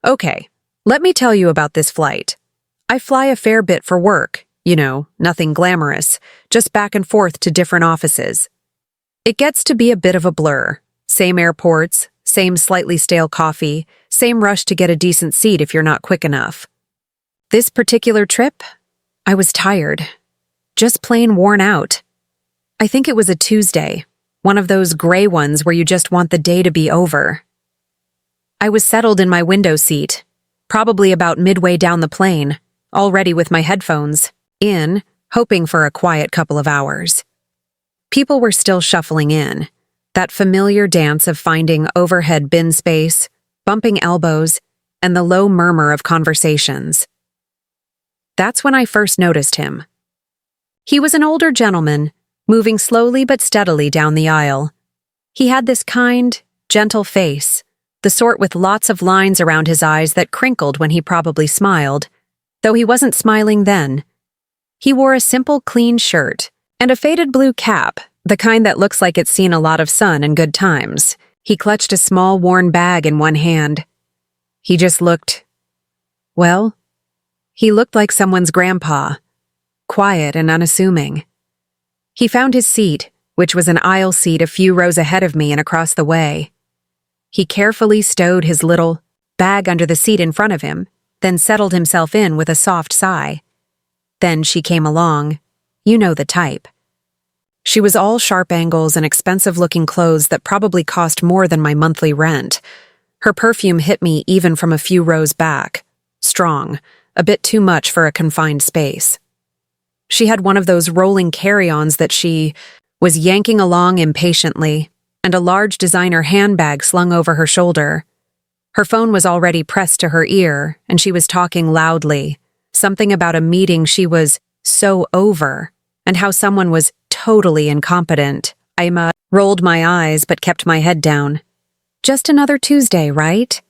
Okay, let me tell you about this flight. I fly a fair bit for work, nothing glamorous, just back and forth to different offices. It gets to be a bit of a blur. Same airports, same slightly stale coffee, same rush to get a decent seat if you're not quick enough. This particular trip, I was tired. Just plain worn out. I think it was a Tuesday, one of those gray ones where you just want the day to be over. I was settled in my window seat, probably about midway down the plane, already with my headphones in, hoping for a quiet couple of hours. People were still shuffling in, that familiar dance of finding overhead bin space, bumping elbows, and the low murmur of conversations. That's when I first noticed him. He was an older gentleman, moving slowly but steadily down the aisle. He had this kind, gentle face, the sort with lots of lines around his eyes that crinkled when he probably smiled, though he wasn't smiling then. He wore a simple, clean shirt and a faded blue cap, the kind that looks like it's seen a lot of sun and good times. He clutched a small, worn bag in one hand. He just looked, well, he looked like someone's grandpa, quiet and unassuming. He found his seat, which was an aisle seat a few rows ahead of me and across the way. He carefully stowed his little bag under the seat in front of him, then settled himself in with a soft sigh. Then she came along. You know the type. She was all sharp angles and expensive-looking clothes that probably cost more than my monthly rent. Her perfume hit me even from a few rows back. Strong, a bit too much for a confined space. She had one of those rolling carry-ons that she was yanking along impatiently, and a large designer handbag slung over her shoulder. Her phone was already pressed to her ear, and she was talking loudly, something about a meeting she was so over, and how someone was totally incompetent. I rolled my eyes but kept my head down. Just another Tuesday, right?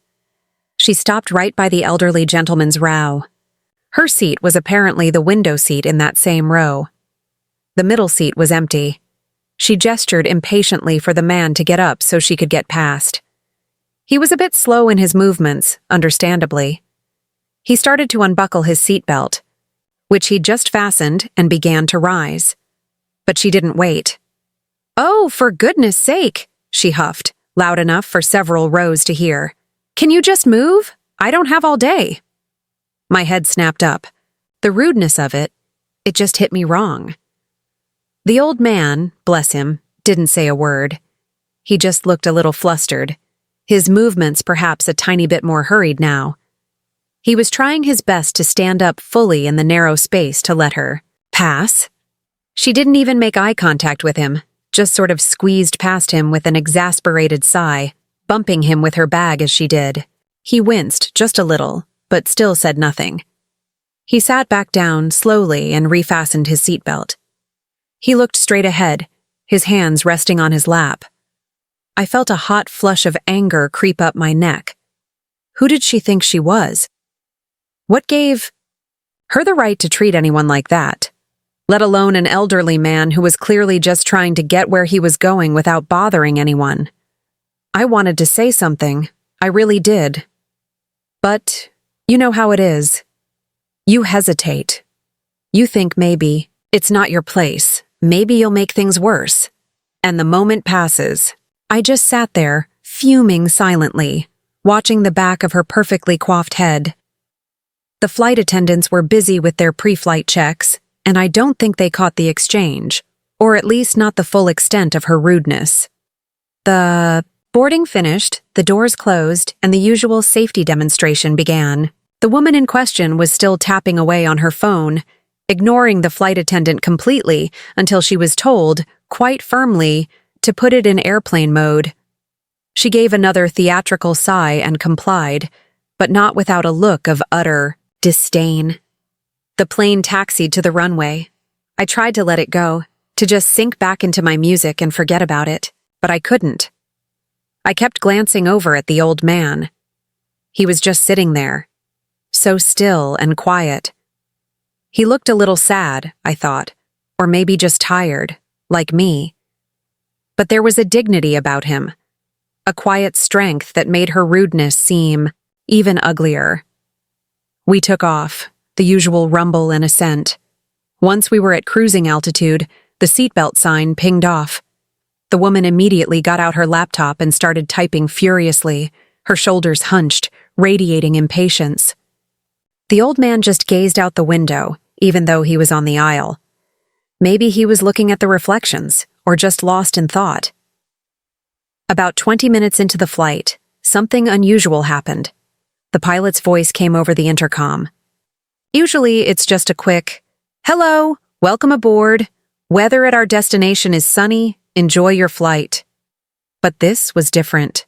She stopped right by the elderly gentleman's row. Her seat was apparently the window seat in that same row. The middle seat was empty. She gestured impatiently for the man to get up so she could get past. He was a bit slow in his movements, understandably. He started to unbuckle his seatbelt, which he'd just fastened, and began to rise. But she didn't wait. "Oh, for goodness sake," she huffed, loud enough for several rows to hear. "Can you just move? I don't have all day." My head snapped up. The rudeness of it just hit me wrong. The old man, bless him, didn't say a word. He just looked a little flustered, his movements perhaps a tiny bit more hurried now. He was trying his best to stand up fully in the narrow space to let her pass. She didn't even make eye contact with him, just sort of squeezed past him with an exasperated sigh, bumping him with her bag as she did. He winced just a little, but still said nothing. He sat back down slowly and refastened his seatbelt. He looked straight ahead, his hands resting on his lap. I felt a hot flush of anger creep up my neck. Who did she think she was? What gave her the right to treat anyone like that? Let alone an elderly man who was clearly just trying to get where he was going without bothering anyone. I wanted to say something, I really did. But you know how it is. You hesitate. You think maybe it's not your place. Maybe you'll make things worse. And the moment passes. I just sat there, fuming silently, watching the back of her perfectly coiffed head. The flight attendants were busy with their pre-flight checks, and I don't think they caught the exchange, or at least not the full extent of her rudeness. The boarding finished, the doors closed, and the usual safety demonstration began. The woman in question was still tapping away on her phone, ignoring the flight attendant completely until she was told, quite firmly, to put it in airplane mode. She gave another theatrical sigh and complied, but not without a look of utter disdain. The plane taxied to the runway. I tried to let it go, to just sink back into my music and forget about it, but I couldn't. I kept glancing over at the old man. He was just sitting there, so still and quiet. He looked a little sad, I thought, or maybe just tired, like me. But there was a dignity about him, a quiet strength that made her rudeness seem even uglier. We took off, the usual rumble and ascent. Once we were at cruising altitude, the seatbelt sign pinged off. The woman immediately got out her laptop and started typing furiously, her shoulders hunched, radiating impatience. The old man just gazed out the window, even though he was on the aisle. Maybe he was looking at the reflections, or just lost in thought. About 20 minutes into the flight, something unusual happened. The pilot's voice came over the intercom. Usually, it's just a quick, "Hello, welcome aboard. Weather at our destination is sunny. Enjoy your flight." But this was different.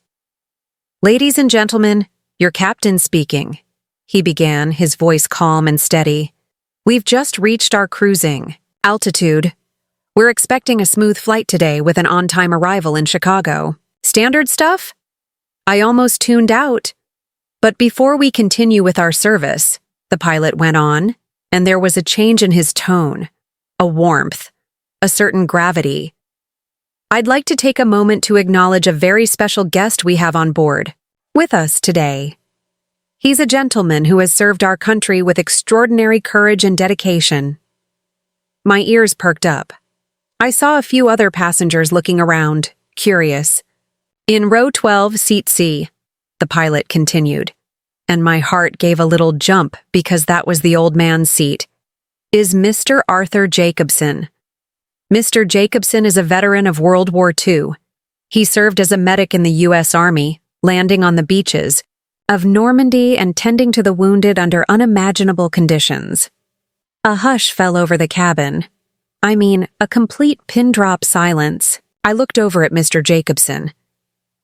"Ladies and gentlemen, your captain speaking," he began, his voice calm and steady. "We've just reached our cruising altitude. We're expecting a smooth flight today with an on-time arrival in Chicago. Standard stuff?" I almost tuned out. "But before we continue with our service," the pilot went on, and there was a change in his tone, a warmth, a certain gravity. "I'd like to take a moment to acknowledge a very special guest we have on board with us today. He's a gentleman who has served our country with extraordinary courage and dedication." My ears perked up. I saw a few other passengers looking around, curious. "In row 12, seat C," the pilot continued, and my heart gave a little jump because that was the old man's seat, "is Mr. Arthur Jacobson. Mr. Jacobson is a veteran of World War II. He served as a medic in the U.S. Army, landing on the beaches of Normandy and tending to the wounded under unimaginable conditions." A hush fell over the cabin. I mean, a complete pin-drop silence. I looked over at Mr. Jacobson.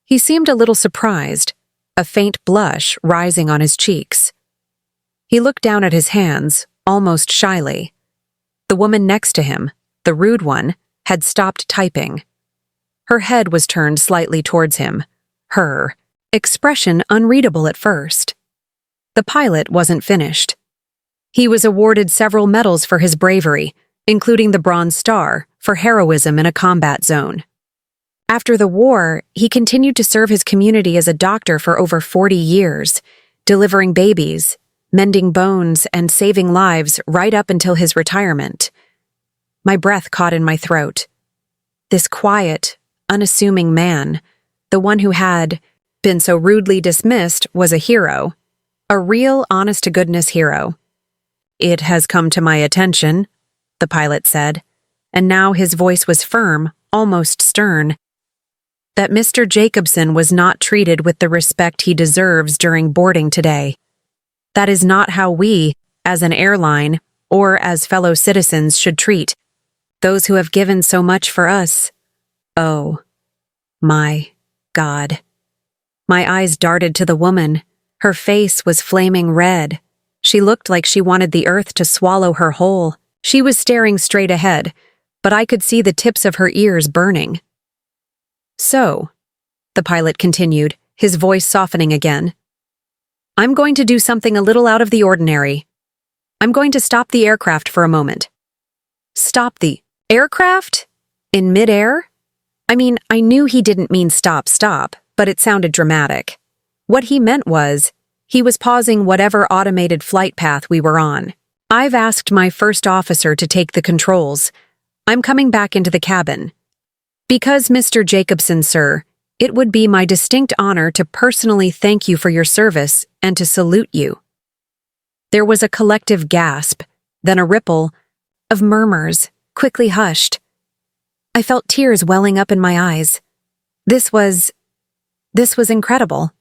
He seemed a little surprised, a faint blush rising on his cheeks. He looked down at his hands, almost shyly. The woman next to him, the rude one, had stopped typing. Her head was turned slightly towards him, her expression unreadable at first. The pilot wasn't finished. He was awarded several medals for his bravery, including the Bronze Star for heroism in a combat zone. After the war, he continued to serve his community as a doctor for over 40 years, delivering babies, mending bones, and saving lives right up until his retirement. My breath caught in my throat. This quiet, unassuming man, the one who had been so rudely dismissed, was a hero, a real honest-to-goodness hero. "It has come to my attention," the pilot said, and now his voice was firm, almost stern, "that Mr. Jacobson was not treated with the respect he deserves during boarding today. That is not how we, as an airline, or as fellow citizens, should treat those who have given so much for us. Oh, my God." My eyes darted to the woman. Her face was flaming red. She looked like she wanted the earth to swallow her whole. She was staring straight ahead, but I could see the tips of her ears burning. "So," the pilot continued, his voice softening again, "I'm going to do something a little out of the ordinary. I'm going to stop the aircraft for a moment." "Stop the aircraft? In midair?" I mean, I knew he didn't mean stop, but it sounded dramatic. What he meant was, he was pausing whatever automated flight path we were on. "I've asked my first officer to take the controls. I'm coming back into the cabin. Because, Mr. Jacobson, sir, it would be my distinct honor to personally thank you for your service and to salute you." There was a collective gasp, then a ripple of murmurs, quickly hushed. I felt tears welling up in my eyes. This was incredible.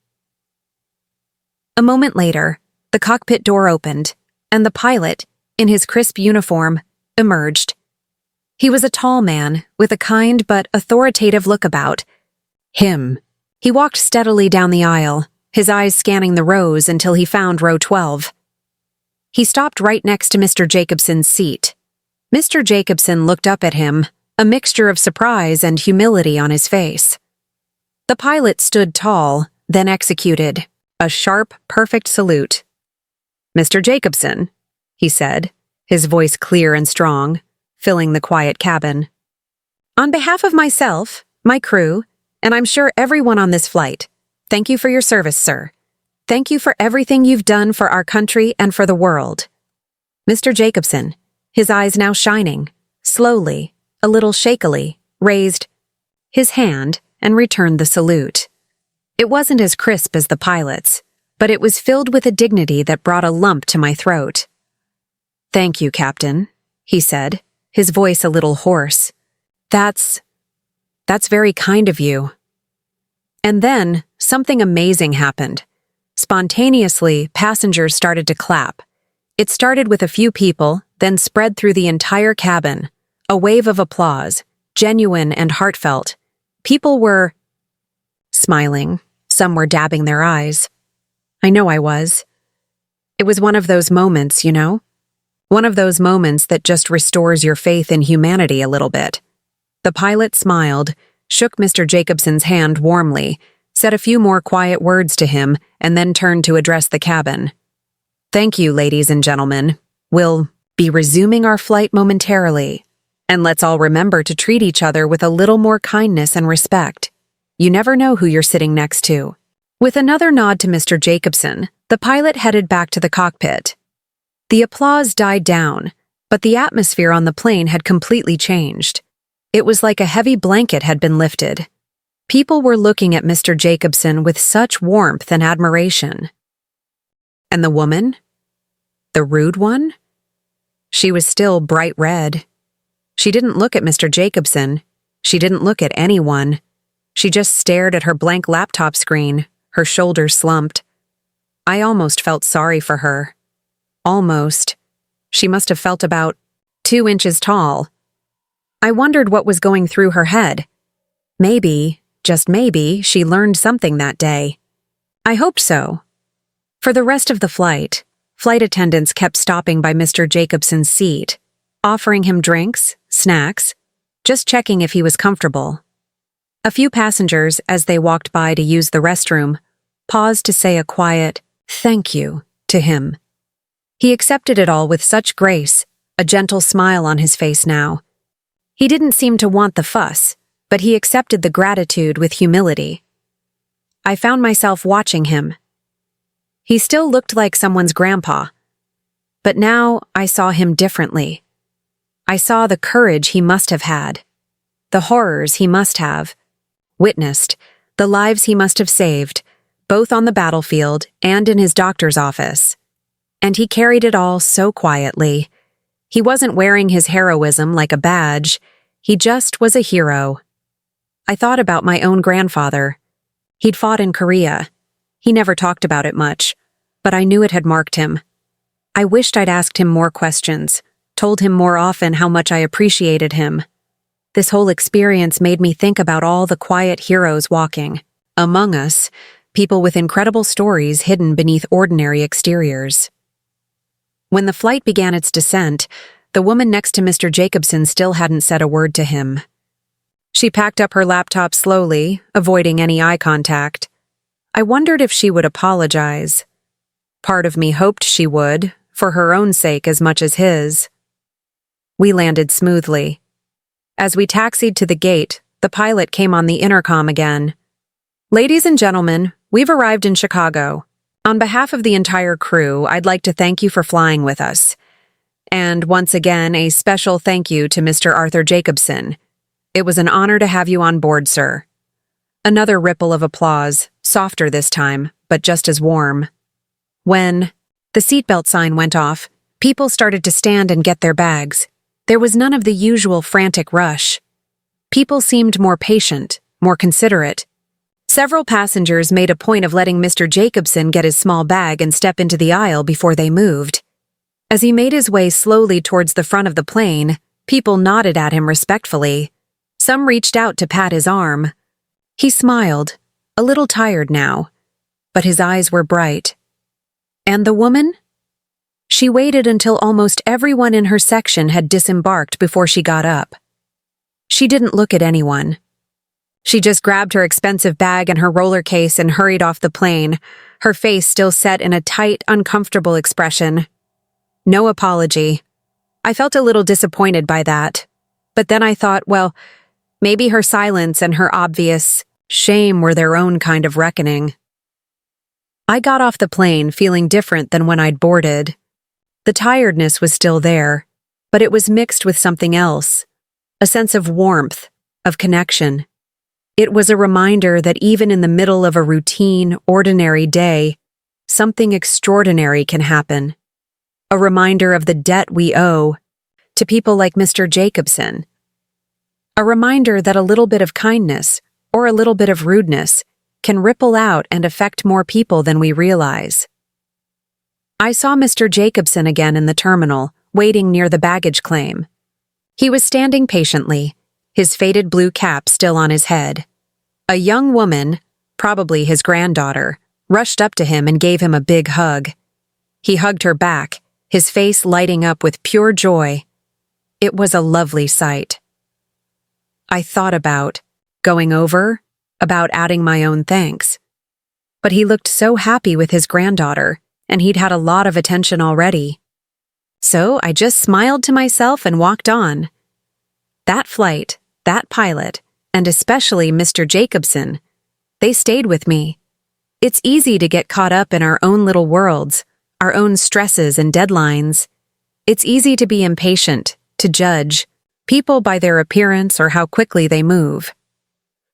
A moment later, the cockpit door opened, and the pilot, in his crisp uniform, emerged. He was a tall man, with a kind but authoritative look about him. He walked steadily down the aisle, his eyes scanning the rows until he found row 12. He stopped right next to Mr. Jacobson's seat. Mr. Jacobson looked up at him, a mixture of surprise and humility on his face. The pilot stood tall, then executed a sharp, perfect salute. "Mr. Jacobson," he said, his voice clear and strong, filling the quiet cabin. "On behalf of myself, my crew, and I'm sure everyone on this flight, thank you for your service, sir. Thank you for everything you've done for our country and for the world." Mr. Jacobson, his eyes now shining, slowly, a little shakily, raised his hand and returned the salute. It wasn't as crisp as the pilot's, but it was filled with a dignity that brought a lump to my throat. "Thank you, Captain," he said, his voice a little hoarse. That's very kind of you." And then, something amazing happened. Spontaneously, passengers started to clap. It started with a few people, then spread through the entire cabin. A wave of applause, genuine and heartfelt. People were smiling. Some were dabbing their eyes. I know I was. It was one of those moments, you know? One of those moments that just restores your faith in humanity a little bit. The pilot smiled, shook Mr. Jacobson's hand warmly, said a few more quiet words to him, and then turned to address the cabin. "Thank you, ladies and gentlemen. We'll be resuming our flight momentarily. And let's all remember to treat each other with a little more kindness and respect. You never know who you're sitting next to." With another nod to Mr. Jacobson, the pilot headed back to the cockpit. The applause died down, but the atmosphere on the plane had completely changed. It was like a heavy blanket had been lifted. People were looking at Mr. Jacobson with such warmth and admiration. And the woman? The rude one? She was still bright red. She didn't look at Mr. Jacobson. She didn't look at anyone. She just stared at her blank laptop screen, her shoulders slumped. I almost felt sorry for her. Almost. She must have felt about 2 inches tall. I wondered what was going through her head. Maybe, just maybe, she learned something that day. I hoped so. For the rest of the flight attendants kept stopping by Mr. Jacobson's seat, offering him drinks, snacks, just checking if he was comfortable. A few passengers, as they walked by to use the restroom, paused to say a quiet "thank you" to him. He accepted it all with such grace, a gentle smile on his face now. He didn't seem to want the fuss, but he accepted the gratitude with humility. I found myself watching him. He still looked like someone's grandpa, but now I saw him differently. I saw the courage he must have had, the horrors he must have witnessed, the lives he must have saved, both on the battlefield and in his doctor's office. And he carried it all so quietly. He wasn't wearing his heroism like a badge. He just was a hero. I thought about my own grandfather. He'd fought in Korea. He never talked about it much, but I knew it had marked him. I wished I'd asked him more questions, told him more often how much I appreciated him. This whole experience made me think about all the quiet heroes walking among us, people with incredible stories hidden beneath ordinary exteriors. When the flight began its descent, the woman next to Mr. Jacobson still hadn't said a word to him. She packed up her laptop slowly, avoiding any eye contact. I wondered if she would apologize. Part of me hoped she would, for her own sake as much as his. We landed smoothly. As we taxied to the gate, the pilot came on the intercom again. "Ladies and gentlemen, we've arrived in Chicago. On behalf of the entire crew, I'd like to thank you for flying with us. And once again, a special thank you to Mr. Arthur Jacobson. It was an honor to have you on board, sir." Another ripple of applause, softer this time, but just as warm. When the seatbelt sign went off, people started to stand and get their bags. There was none of the usual frantic rush. People seemed more patient, more considerate. Several passengers made a point of letting Mr. Jacobson get his small bag and step into the aisle before they moved. As he made his way slowly towards the front of the plane, people nodded at him respectfully. Some reached out to pat his arm. He smiled, a little tired now, but his eyes were bright. And the woman? She waited until almost everyone in her section had disembarked before she got up. She didn't look at anyone. She just grabbed her expensive bag and her roller case and hurried off the plane, her face still set in a tight, uncomfortable expression. No apology. I felt a little disappointed by that. But then I thought, well, maybe her silence and her obvious shame were their own kind of reckoning. I got off the plane feeling different than when I'd boarded. The tiredness was still there, but it was mixed with something else, a sense of warmth, of connection. It was a reminder that even in the middle of a routine, ordinary day, something extraordinary can happen. A reminder of the debt we owe to people like Mr. Jacobson. A reminder that a little bit of kindness or a little bit of rudeness can ripple out and affect more people than we realize. I saw Mr. Jacobson again in the terminal, waiting near the baggage claim. He was standing patiently, his faded blue cap still on his head. A young woman, probably his granddaughter, rushed up to him and gave him a big hug. He hugged her back, his face lighting up with pure joy. It was a lovely sight. I thought about going over, about adding my own thanks. But he looked so happy with his granddaughter, and he'd had a lot of attention already. So I just smiled to myself and walked on. That flight, that pilot, and especially Mr. Jacobson, they stayed with me. It's easy to get caught up in our own little worlds, our own stresses and deadlines. It's easy to be impatient, to judge people by their appearance or how quickly they move.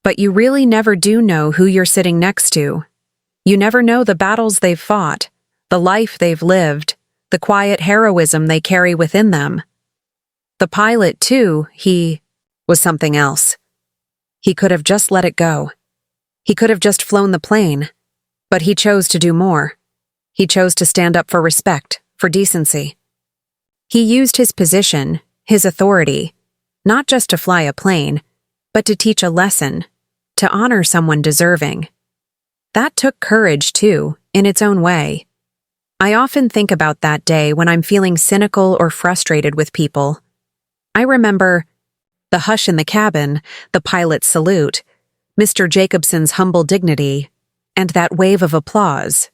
But you really never do know who you're sitting next to. You never know the battles they've fought, the life they've lived, the quiet heroism they carry within them. The pilot, too, he was something else. He could have just let it go. He could have just flown the plane. But he chose to do more. He chose to stand up for respect, for decency. He used his position, his authority, not just to fly a plane, but to teach a lesson, to honor someone deserving. That took courage, too, in its own way. I often think about that day when I'm feeling cynical or frustrated with people. I remember the hush in the cabin, the pilot's salute, Mr. Jacobson's humble dignity, and that wave of applause.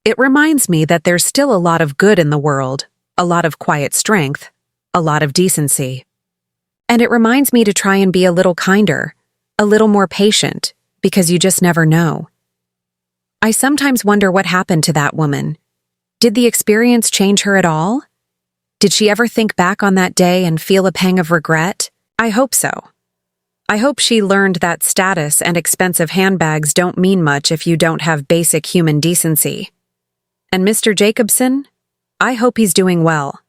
It reminds me that there's still a lot of good in the world, a lot of quiet strength, a lot of decency. And it reminds me to try and be a little kinder, a little more patient, because you just never know. I sometimes wonder what happened to that woman. Did the experience change her at all? Did she ever think back on that day and feel a pang of regret? I hope so. I hope she learned that status and expensive handbags don't mean much if you don't have basic human decency. And Mr. Jacobson? I hope he's doing well.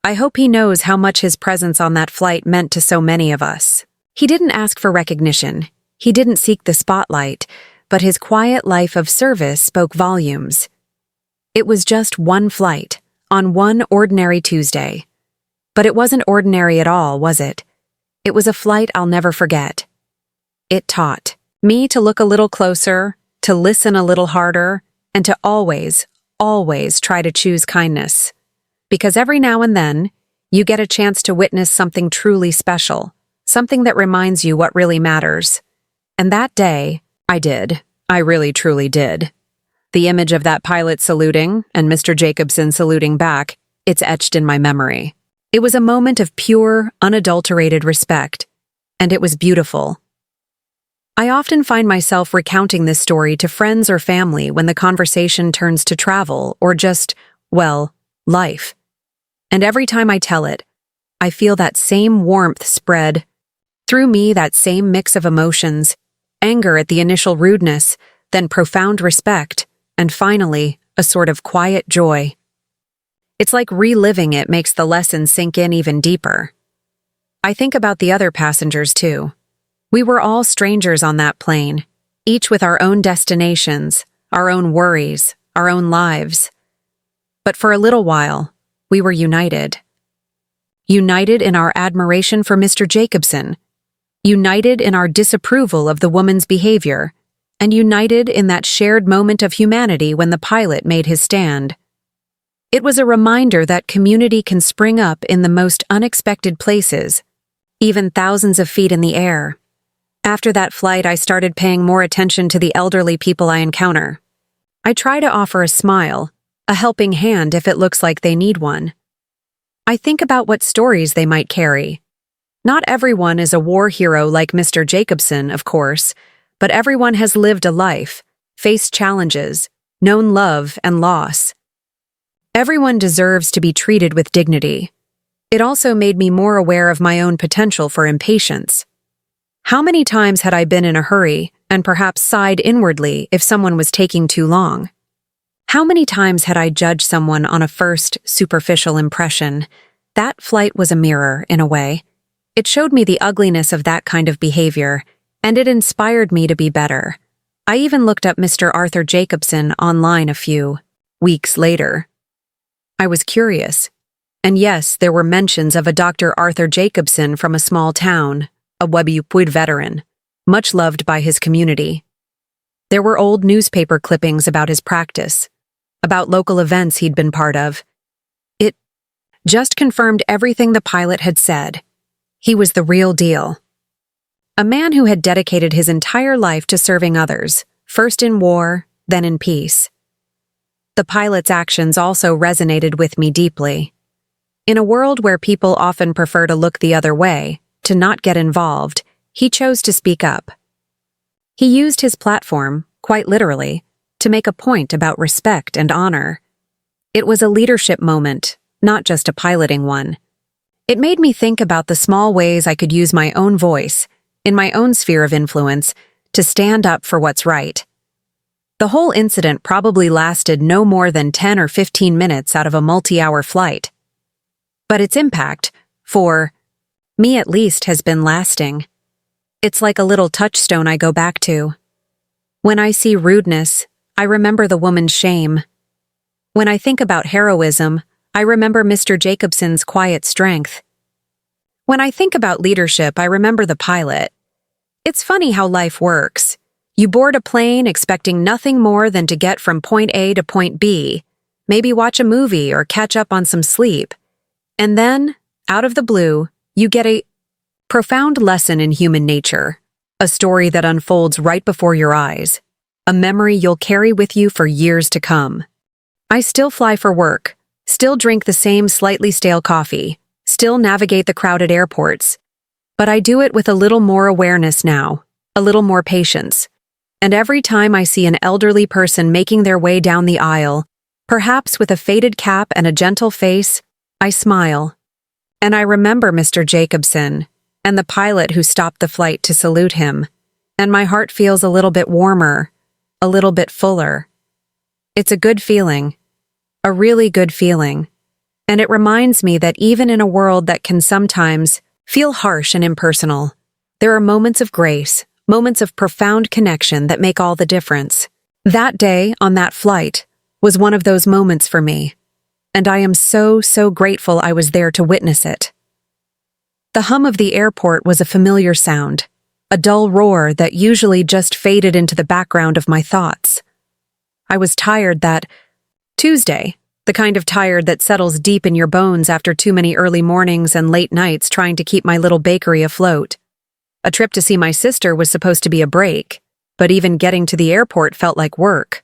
I hope he knows how much his presence on that flight meant to so many of us. He didn't ask for recognition. He didn't seek the spotlight, but his quiet life of service spoke volumes. It was just one flight, on one ordinary Tuesday. But it wasn't ordinary at all, was it? It was a flight I'll never forget. It taught me to look a little closer, to listen a little harder, and to always, always try to choose kindness. Because every now and then, you get a chance to witness something truly special, something that reminds you what really matters. And that day, I did. I really truly did. The image of that pilot saluting and Mr. Jacobson saluting back, it's etched in my memory. It was a moment of pure, unadulterated respect, and it was beautiful. I often find myself recounting this story to friends or family when the conversation turns to travel or just, well, life. And every time I tell it, I feel that same warmth spread through me, that same mix of emotions, anger at the initial rudeness, then profound respect, and finally, a sort of quiet joy. It's like reliving it makes the lesson sink in even deeper. I think about the other passengers too. We were all strangers on that plane, each with our own destinations, our own worries, our own lives. But for a little while, we were united. United in our admiration for Mr. Jacobson, united in our disapproval of the woman's behavior, and united in that shared moment of humanity when the pilot made his stand. It was a reminder that community can spring up in the most unexpected places, even thousands of feet in the air. After that flight, I started paying more attention to the elderly people I encounter. I try to offer a smile, a helping hand if it looks like they need one. I think about what stories they might carry. Not everyone is a war hero like Mr. Jacobson, of course, but everyone has lived a life, faced challenges, known love and loss. Everyone deserves to be treated with dignity. It also made me more aware of my own potential for impatience. How many times had I been in a hurry and perhaps sighed inwardly if someone was taking too long? How many times had I judged someone on a first, superficial impression? That flight was a mirror, in a way. It showed me the ugliness of that kind of behavior, and it inspired me to be better. I even looked up Mr. Arthur Jacobson online a few weeks later. I was curious. And yes, there were mentions of a Dr. Arthur Jacobson from a small town, a WWII veteran, much loved by his community. There were old newspaper clippings about his practice, about local events he'd been part of. It just confirmed everything the pilot had said. He was the real deal. A man who had dedicated his entire life to serving others, first in war, then in peace. The pilot's actions also resonated with me deeply. In a world where people often prefer to look the other way, to not get involved, he chose to speak up. He used his platform, quite literally, to make a point about respect and honor. It was a leadership moment, not just a piloting one. It made me think about the small ways I could use my own voice, in my own sphere of influence, to stand up for what's right. The whole incident probably lasted no more than 10 or 15 minutes out of a multi-hour flight. But its impact, for me at least, has been lasting. It's like a little touchstone I go back to. When I see rudeness, I remember the woman's shame. When I think about heroism, I remember Mr. Jacobson's quiet strength. When I think about leadership, I remember the pilot. It's funny how life works. You board a plane expecting nothing more than to get from point A to point B, maybe watch a movie or catch up on some sleep. And then, out of the blue, you get a profound lesson in human nature, a story that unfolds right before your eyes, a memory you'll carry with you for years to come. I still fly for work, still drink the same slightly stale coffee, still navigate the crowded airports, but I do it with a little more awareness now, a little more patience. And every time I see an elderly person making their way down the aisle, perhaps with a faded cap and a gentle face, I smile. And I remember Mr. Jacobson and the pilot who stopped the flight to salute him, and my heart feels a little bit warmer, a little bit fuller. It's a good feeling, a really good feeling, and it reminds me that even in a world that can sometimes feel harsh and impersonal, there are moments of grace, moments of profound connection that make all the difference. That day, on that flight, was one of those moments for me, and I am so grateful I was there to witness it. The hum of the airport was a familiar sound, a dull roar that usually just faded into the background of my thoughts. I was tired that Tuesday, the kind of tired that settles deep in your bones after too many early mornings and late nights trying to keep my little bakery afloat. A trip to see my sister was supposed to be a break, but even getting to the airport felt like work.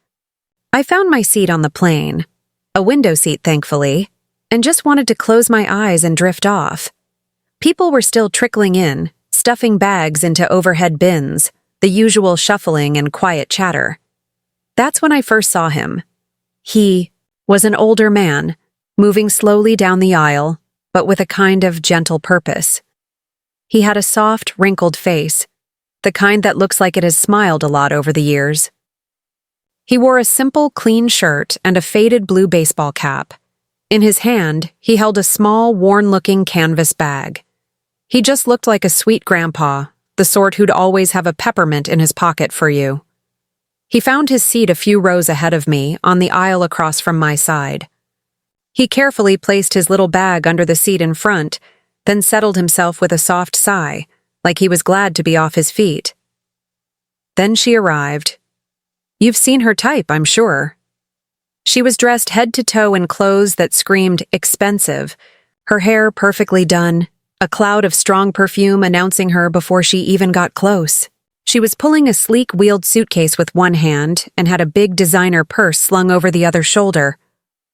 I found my seat on the plane, a window seat thankfully, and just wanted to close my eyes and drift off. People were still trickling in, stuffing bags into overhead bins, the usual shuffling and quiet chatter. That's when I first saw him. He was an older man, moving slowly down the aisle, but with a kind of gentle purpose. He had a soft, wrinkled face, the kind that looks like it has smiled a lot over the years. He wore a simple, clean shirt and a faded blue baseball cap. In his hand, he held a small, worn-looking canvas bag. He just looked like a sweet grandpa, the sort who'd always have a peppermint in his pocket for you. He found his seat a few rows ahead of me, on the aisle across from my side. He carefully placed his little bag under the seat in front, then settled himself with a soft sigh, like he was glad to be off his feet. Then she arrived. You've seen her type, I'm sure. She was dressed head to toe in clothes that screamed expensive, her hair perfectly done, a cloud of strong perfume announcing her before she even got close. She was pulling a sleek wheeled suitcase with one hand and had a big designer purse slung over the other shoulder,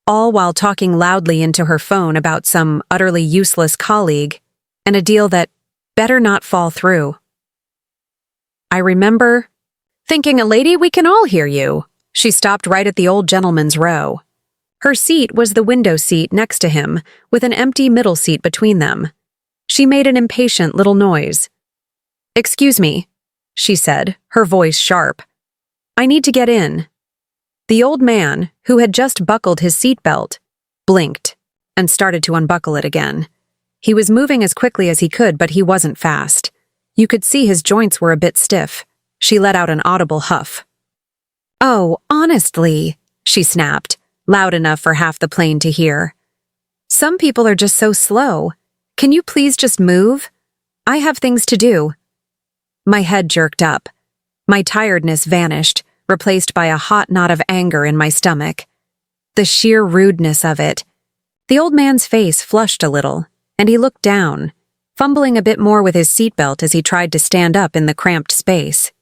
all while talking loudly into her phone about some utterly useless colleague and a deal that better not fall through. I remember thinking, "A lady, we can all hear you," She stopped right at the old gentleman's row. Her seat was the window seat next to him, with an empty middle seat between them. She made an impatient little noise. "Excuse me," she said, her voice sharp. "I need to get in." The old man, who had just buckled his seatbelt, blinked and started to unbuckle it again. He was moving as quickly as he could, but he wasn't fast. You could see his joints were a bit stiff. She let out an audible huff. "Oh, honestly," she snapped, loud enough for half the plane to hear. "Some people are just so slow. Can you please just move? I have things to do." My head jerked up. My tiredness vanished, replaced by a hot knot of anger in my stomach. The sheer rudeness of it. The old man's face flushed a little, and he looked down, fumbling a bit more with his seatbelt as he tried to stand up in the cramped space.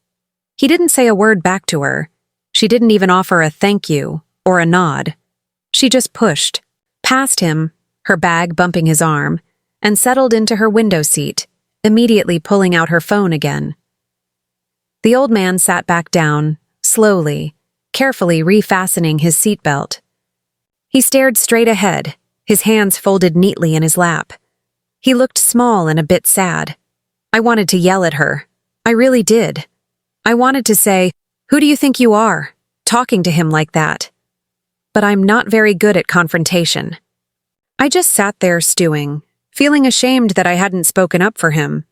He didn't say a word back to her. She didn't even offer a thank you or a nod. She just pushed, past him, her bag bumping his arm, and settled into her window seat, immediately pulling out her phone again. The old man sat back down, slowly, carefully refastening his seatbelt. He stared straight ahead, his hands folded neatly in his lap. He looked small and a bit sad. I wanted to yell at her. I really did. I wanted to say, "Who do you think you are, talking to him like that?" But I'm not very good at confrontation. I just sat there stewing, feeling ashamed that I hadn't spoken up for him.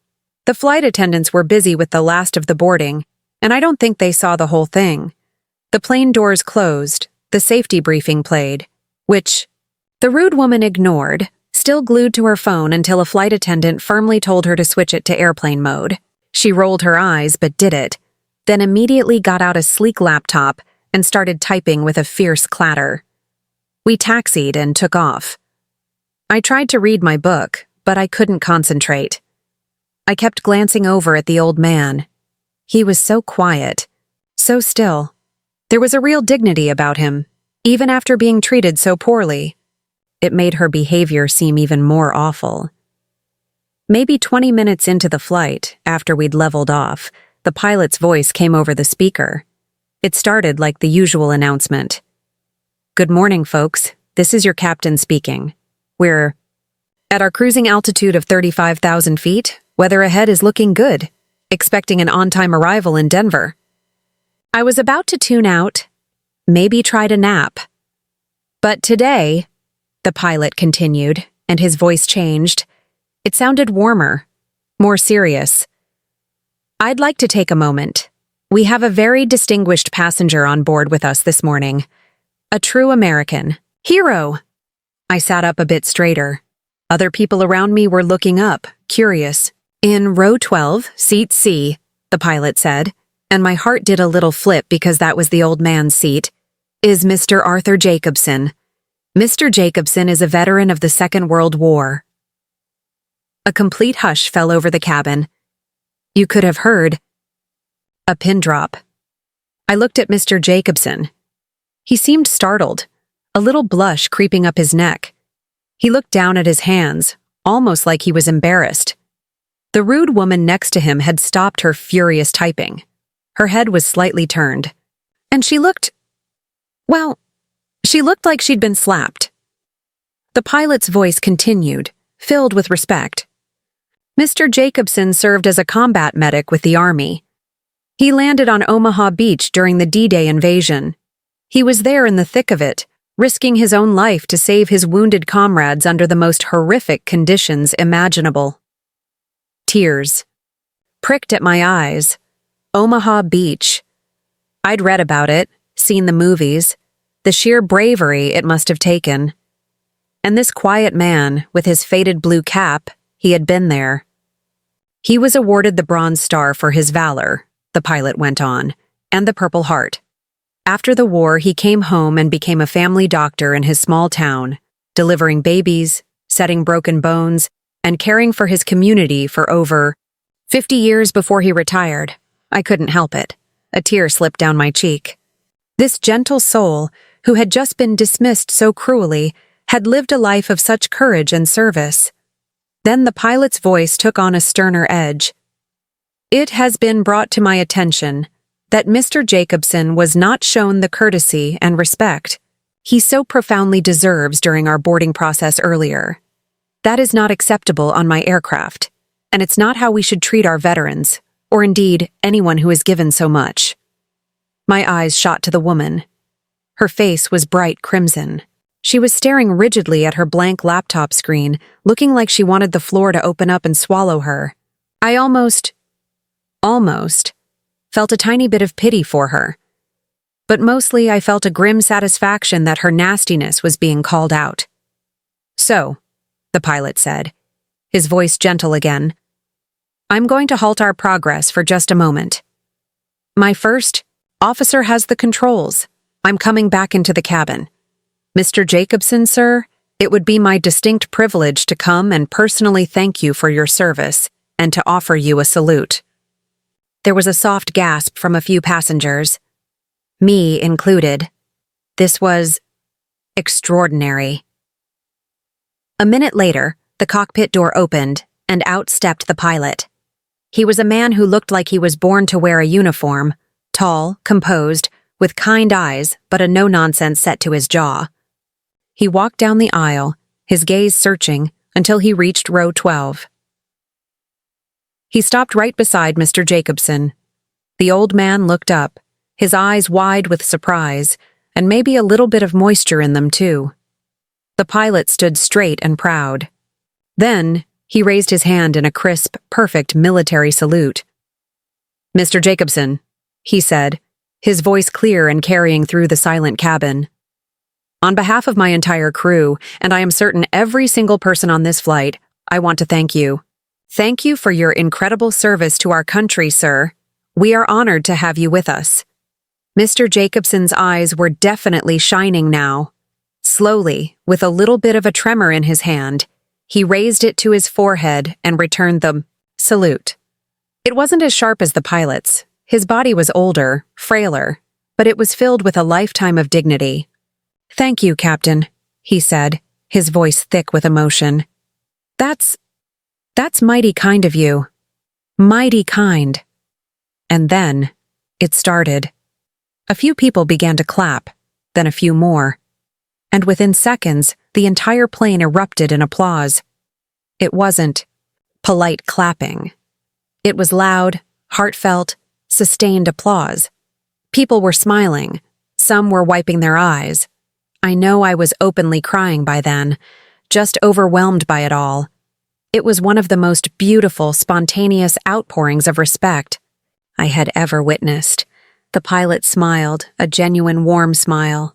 The flight attendants were busy with the last of the boarding, and I don't think they saw the whole thing. The plane doors closed, the safety briefing played, which the rude woman ignored, still glued to her phone until a flight attendant firmly told her to switch it to airplane mode. She rolled her eyes but did it, then immediately got out a sleek laptop and started typing with a fierce clatter. We taxied and took off. I tried to read my book, but I couldn't concentrate. I kept glancing over at the old man. He was so quiet, so still. There was a real dignity about him, even after being treated so poorly. It made her behavior seem even more awful. Maybe 20 minutes into the flight, after we'd leveled off, the pilot's voice came over the speaker. It started like the usual announcement. "Good morning, folks. This is your captain speaking. We're at our cruising altitude of 35,000 feet. Weather ahead is looking good. Expecting an on-time arrival in Denver." I was about to tune out, maybe try to nap. But today, the pilot continued, and his voice changed. It sounded warmer, more serious. "I'd like to take a moment. We have a very distinguished passenger on board with us this morning. A true American. Hero." I sat up a bit straighter. Other people around me were looking up, curious. "In row 12, seat C," the pilot said, and my heart did a little flip because that was the old man's seat, "is Mr. Arthur Jacobson. Mr. Jacobson is a veteran of the Second World War." A complete hush fell over the cabin. You could have heard a pin drop. I looked at Mr. Jacobson. He seemed startled, a little blush creeping up his neck. He looked down at his hands, almost like he was embarrassed. The rude woman next to him had stopped her furious typing. Her head was slightly turned, and she looked like she'd been slapped. The pilot's voice continued, filled with respect. Mr. Jacobson served as a combat medic with the Army. He landed on Omaha Beach during the D-Day invasion. He was there in the thick of it, risking his own life to save his wounded comrades under the most horrific conditions imaginable. Tears pricked at my eyes. Omaha Beach. I'd read about it, seen the movies, the sheer bravery it must have taken. And this quiet man, with his faded blue cap, he had been there. He was awarded the Bronze Star for his valor, the pilot went on, and the Purple Heart. After the war, he came home and became a family doctor in his small town, delivering babies, setting broken bones, and caring for his community for over 50 years before he retired. I couldn't help it. A tear slipped down my cheek. This gentle soul, who had just been dismissed so cruelly, had lived a life of such courage and service. Then the pilot's voice took on a sterner edge. "It has been brought to my attention that Mr. Jacobson was not shown the courtesy and respect he so profoundly deserves during our boarding process earlier. That is not acceptable on my aircraft, and it's not how we should treat our veterans, or indeed anyone who has given so much. My eyes shot to the woman. Her face was bright crimson. She was staring rigidly at her blank laptop screen, looking like she wanted the floor to open up and swallow her. I almost felt a tiny bit of pity for her. But mostly I felt a grim satisfaction that her nastiness was being called out. "So," the pilot said, his voice gentle again, "I'm going to halt our progress for just a moment. My first officer has the controls. I'm coming back into the cabin. Mr. Jacobson, sir, it would be my distinct privilege to come and personally thank you for your service and to offer you a salute." There was a soft gasp from a few passengers, me included. This was extraordinary. A minute later, the cockpit door opened, and out stepped the pilot. He was a man who looked like he was born to wear a uniform, tall, composed, with kind eyes but a no-nonsense set to his jaw. He walked down the aisle, his gaze searching, until he reached row 12. He stopped right beside Mr. Jacobson. The old man looked up, his eyes wide with surprise, and maybe a little bit of moisture in them too. The pilot stood straight and proud. Then, he raised his hand in a crisp, perfect military salute. "Mr. Jacobson," he said, his voice clear and carrying through the silent cabin. "On behalf of my entire crew, and I am certain every single person on this flight, I want to thank you. Thank you for your incredible service to our country, sir. We are honored to have you with us." Mr. Jacobson's eyes were definitely shining now. Slowly, with a little bit of a tremor in his hand, he raised it to his forehead and returned the salute. It wasn't as sharp as the pilot's. His body was older, frailer, but it was filled with a lifetime of dignity. "Thank you, Captain," he said, his voice thick with emotion. That's mighty kind of you. Mighty kind." And then, it started. A few people began to clap, then a few more. And within seconds, the entire plane erupted in applause. It wasn't polite clapping. It was loud, heartfelt, sustained applause. People were smiling. Some were wiping their eyes. I know I was openly crying by then, just overwhelmed by it all. It was one of the most beautiful, spontaneous outpourings of respect I had ever witnessed. The pilot smiled, a genuine warm smile.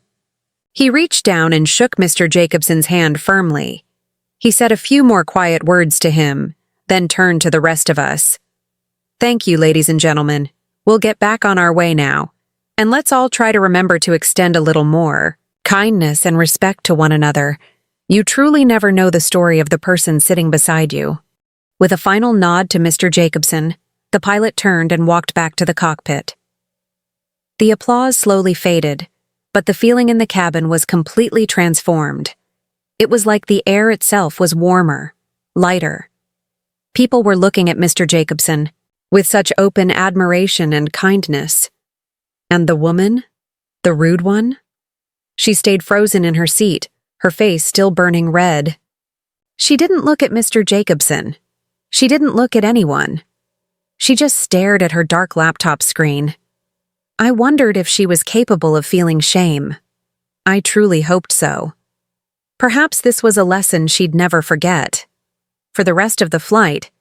He reached down and shook Mr. Jacobson's hand firmly. He said a few more quiet words to him, then turned to the rest of us. "Thank you, ladies and gentlemen. We'll get back on our way now. And let's all try to remember to extend a little more kindness and respect to one another. You truly never know the story of the person sitting beside you." With a final nod to Mr. Jacobson, the pilot turned and walked back to the cockpit. The applause slowly faded, but the feeling in the cabin was completely transformed. It was like the air itself was warmer, lighter. People were looking at Mr. Jacobson with such open admiration and kindness. And the woman? The rude one? She stayed frozen in her seat, her face still burning red. She didn't look at Mr. Jacobson. She didn't look at anyone. She just stared at her dark laptop screen. I wondered if she was capable of feeling shame. I truly hoped so. Perhaps this was a lesson she'd never forget. For the rest of the flight,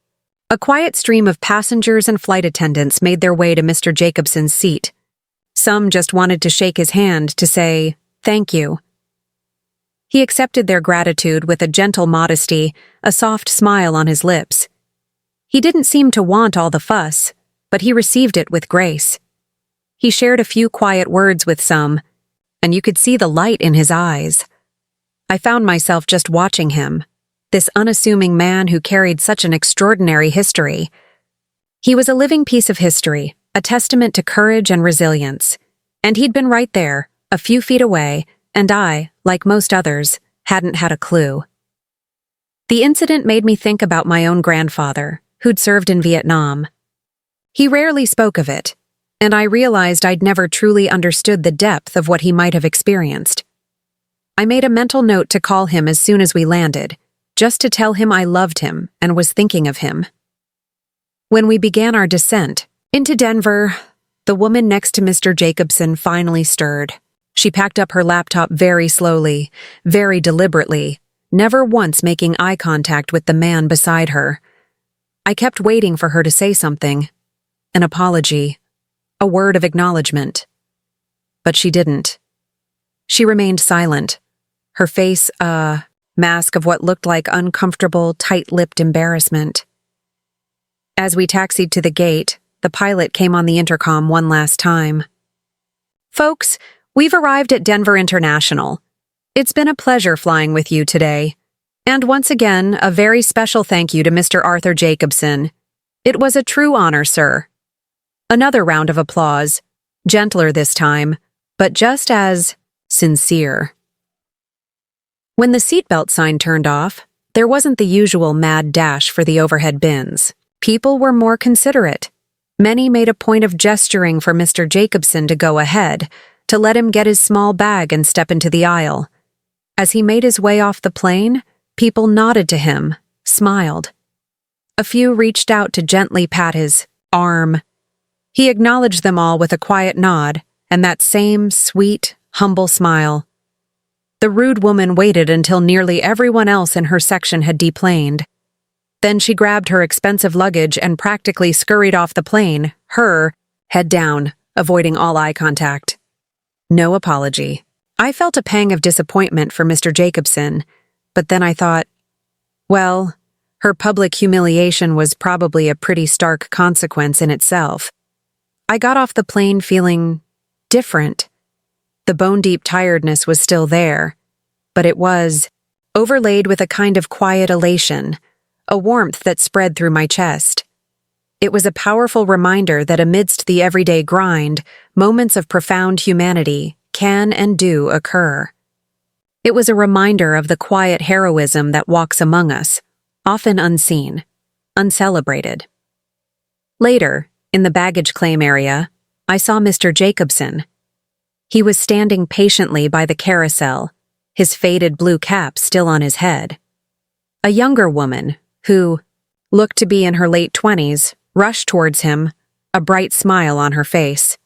a quiet stream of passengers and flight attendants made their way to Mr. Jacobson's seat. Some just wanted to shake his hand to say, "Thank you." He accepted their gratitude with a gentle modesty, a soft smile on his lips. He didn't seem to want all the fuss, but he received it with grace. He shared a few quiet words with some, and you could see the light in his eyes. I found myself just watching him, this unassuming man who carried such an extraordinary history. He was a living piece of history, a testament to courage and resilience. And he'd been right there, a few feet away, and I, like most others, hadn't had a clue. The incident made me think about my own grandfather, who'd served in Vietnam. He rarely spoke of it, and I realized I'd never truly understood the depth of what he might have experienced. I made a mental note to call him as soon as we landed, just to tell him I loved him and was thinking of him. When we began our descent into Denver, the woman next to Mr. Jacobson finally stirred. She packed up her laptop very slowly, very deliberately, never once making eye contact with the man beside her. I kept waiting for her to say something, an apology, a word of acknowledgement. But she didn't. She remained silent, her face a mask of what looked like uncomfortable, tight-lipped embarrassment. As we taxied to the gate, the pilot came on the intercom one last time. "Folks, we've arrived at Denver International. It's been a pleasure flying with you today. And once again, a very special thank you to Mr. Arthur Jacobson. It was a true honor, sir." Another round of applause, gentler this time, but just as sincere. When the seatbelt sign turned off, there wasn't the usual mad dash for the overhead bins. People were more considerate. Many made a point of gesturing for Mr. Jacobson to go ahead, to let him get his small bag and step into the aisle. As he made his way off the plane, people nodded to him, smiled. A few reached out to gently pat his arm. He acknowledged them all with a quiet nod and that same sweet, humble smile. The rude woman waited until nearly everyone else in her section had deplaned. Then she grabbed her expensive luggage and practically scurried off the plane, her head down, avoiding all eye contact. No apology. I felt a pang of disappointment for Mr. Jacobson, but then I thought, well, her public humiliation was probably a pretty stark consequence in itself. I got off the plane feeling different. The bone-deep tiredness was still there, but it was overlaid with a kind of quiet elation, a warmth that spread through my chest. It was a powerful reminder that amidst the everyday grind, moments of profound humanity can and do occur. It was a reminder of the quiet heroism that walks among us, often unseen, uncelebrated. Later, in the baggage claim area, I saw Mr. Jacobson. He was standing patiently by the carousel, his faded blue cap still on his head. A younger woman, who looked to be in her late 20s, rushed towards him, a bright smile on her face.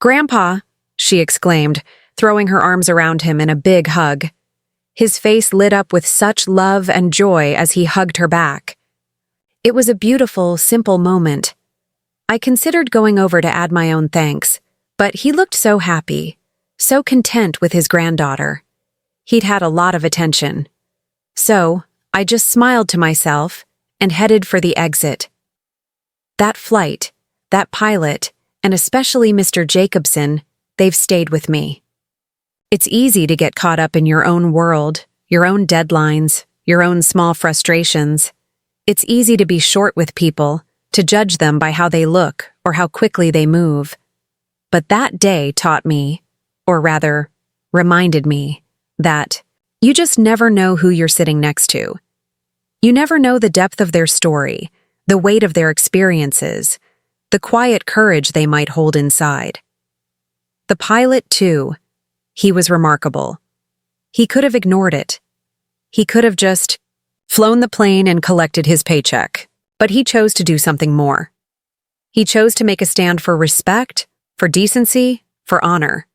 "Grandpa," she exclaimed, throwing her arms around him in a big hug. His face lit up with such love and joy as he hugged her back. It was a beautiful, simple moment. I considered going over to add my own thanks, but he looked so happy, so content with his granddaughter. He'd had a lot of attention. So, I just smiled to myself and headed for the exit. That flight, that pilot, and especially Mr. Jacobson, they've stayed with me. It's easy to get caught up in your own world, your own deadlines, your own small frustrations. It's easy to be short with people, to judge them by how they look or how quickly they move. But that day taught me, or rather, reminded me, that you just never know who you're sitting next to. You never know the depth of their story, the weight of their experiences, the quiet courage they might hold inside. The pilot, too, he was remarkable. He could have ignored it. He could have just flown the plane and collected his paycheck, but he chose to do something more. He chose to make a stand for respect, for decency, for honor.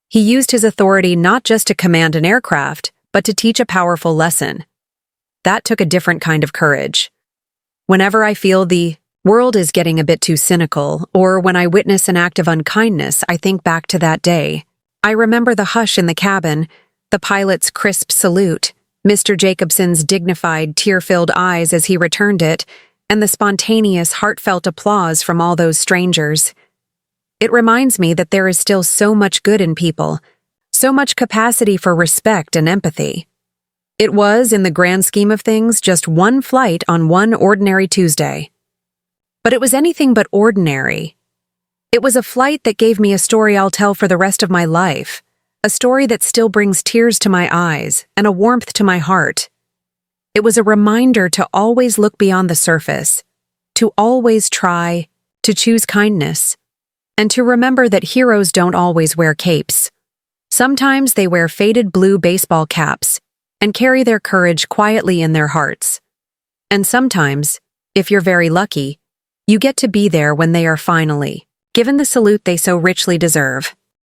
He used his authority not just to command an aircraft, but to teach a powerful lesson. That took a different kind of courage. Whenever I feel the world is getting a bit too cynical, or when I witness an act of unkindness, I think back to that day. I remember the hush in the cabin, the pilot's crisp salute, Mr. Jacobson's dignified, tear-filled eyes as he returned it, and the spontaneous, heartfelt applause from all those strangers. It reminds me that there is still so much good in people, so much capacity for respect and empathy. It was, in the grand scheme of things, just one flight on one ordinary Tuesday. But it was anything but ordinary. It was a flight that gave me a story I'll tell for the rest of my life, a story that still brings tears to my eyes and a warmth to my heart. It was a reminder to always look beyond the surface, to always try, to choose kindness, And to remember that heroes don't always wear capes. Sometimes they wear faded blue baseball caps and carry their courage quietly in their hearts. And sometimes, if you're very lucky, you get to be there when they are finally given the salute they so richly deserve.